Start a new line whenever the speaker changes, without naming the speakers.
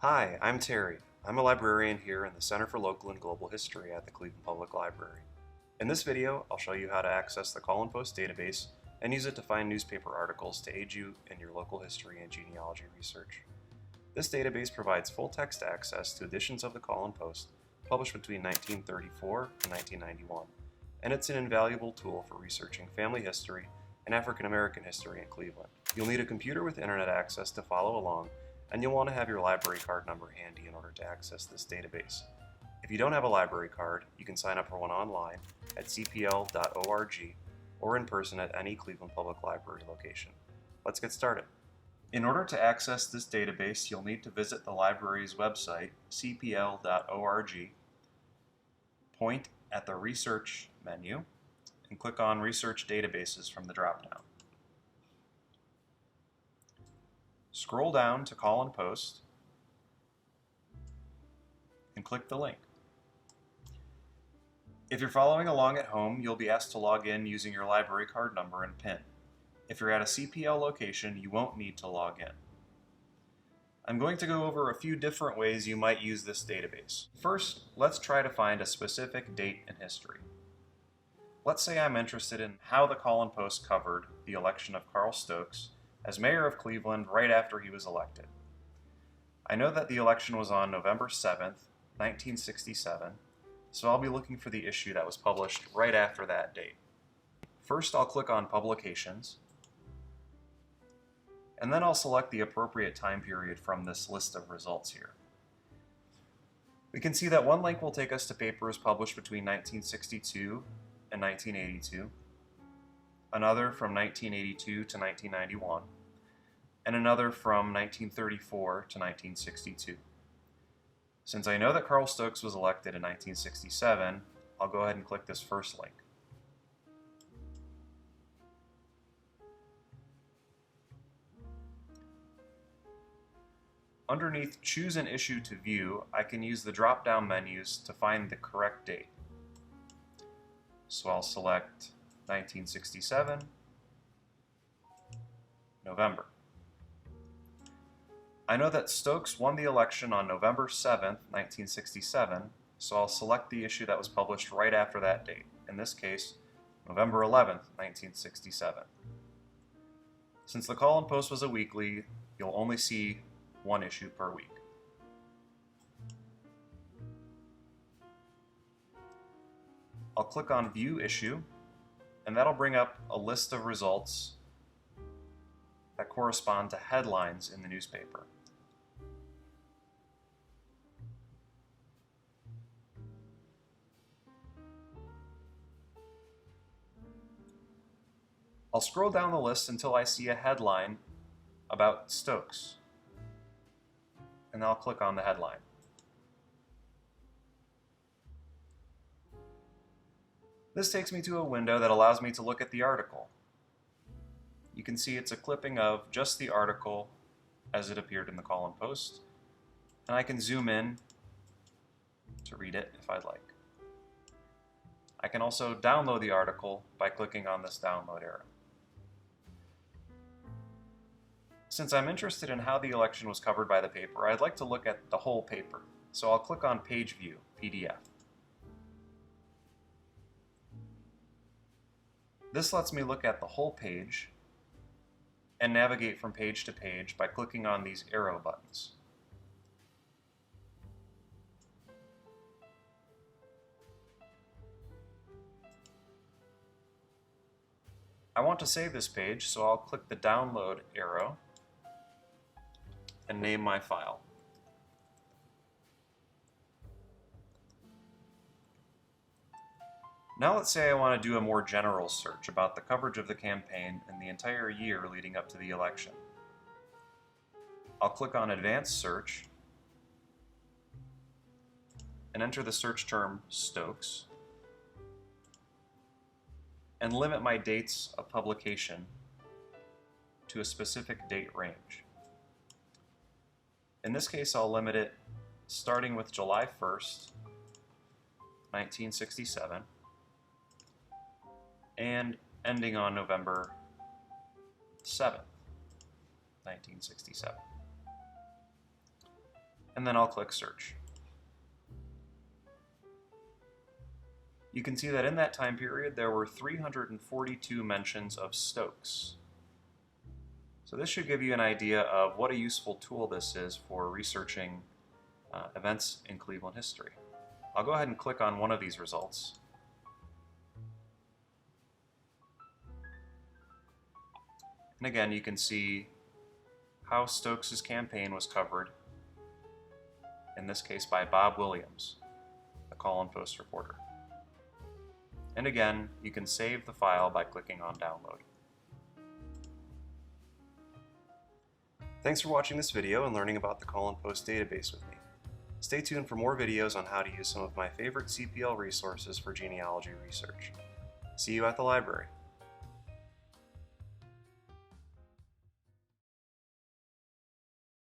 Hi, I'm Terry. I'm a librarian here in the Center for Local and Global History at the Cleveland Public Library. In this video, I'll show you how to access the Call and Post database and use it to find newspaper articles to aid you in your local history and genealogy research. This database provides full-text access to editions of the Call and Post published between 1934 and 1991, and it's an invaluable tool for researching family history and African American history in Cleveland. You'll need a computer with internet access to follow along, and you'll want to have your library card number handy in order to access this database. If you don't have a library card, you can sign up for one online at cpl.org or in person at any Cleveland Public Library location. Let's get started. In order to access this database, you'll need to visit the library's website, cpl.org, point at the Research menu, and click on Research Databases from the drop-down. Scroll down to Call and Post and click the link. If you're following along at home, you'll be asked to log in using your library card number and PIN. If you're at a CPL location, you won't need to log in. I'm going to go over a few different ways you might use this database. First, let's try to find a specific date in history. Let's say I'm interested in how the Call and Post covered the election of Carl Stokes as mayor of Cleveland right after he was elected. I know that the election was on November 7th, 1967, so I'll be looking for the issue that was published right after that date. First, I'll click on Publications, and then I'll select the appropriate time period from this list of results here. We can see that one link will take us to papers published between 1962 and 1982, another from 1982 to 1991, and another from 1934 to 1962. Since I know that Carl Stokes was elected in 1967, I'll go ahead and click this first link. Underneath Choose an Issue to View, I can use the drop-down menus to find the correct date. So I'll select 1967, November. I know that Stokes won the election on November 7th, 1967, so I'll select the issue that was published right after that date, in this case, November 11th, 1967. Since the Call and Post was a weekly, you'll only see one issue per week. I'll click on View Issue, and that'll bring up a list of results that correspond to headlines in the newspaper. I'll scroll down the list until I see a headline about Stokes, and I'll click on the headline. This takes me to a window that allows me to look at the article. You can see it's a clipping of just the article as it appeared in the Call and Post, and I can zoom in to read it if I'd like. I can also download the article by clicking on this download arrow. Since I'm interested in how the election was covered by the paper, I'd like to look at the whole paper, so I'll click on Page View, PDF. This lets me look at the whole page and navigate from page to page by clicking on these arrow buttons. I want to save this page, so I'll click the download arrow and name my file. Now let's say I want to do a more general search about the coverage of the campaign in the entire year leading up to the election. I'll click on Advanced Search and enter the search term Stokes and limit my dates of publication to a specific date range. In this case, I'll limit it starting with July 1st, 1967, and ending on November 7th, 1967. and then I'll click Search. You can see that in that time period there were 342 mentions of Stokes. So this should give you an idea of what a useful tool this is for researching events in Cleveland history. I'll go ahead and click on one of these results. And again, you can see how Stokes' campaign was covered, in this case by Bob Williams, the Call and Post reporter. And again, you can save the file by clicking on Download. Thanks for watching this video and learning about the Call and Post database with me. Stay tuned for more videos on how to use some of my favorite CPL resources for genealogy research. See you at the library.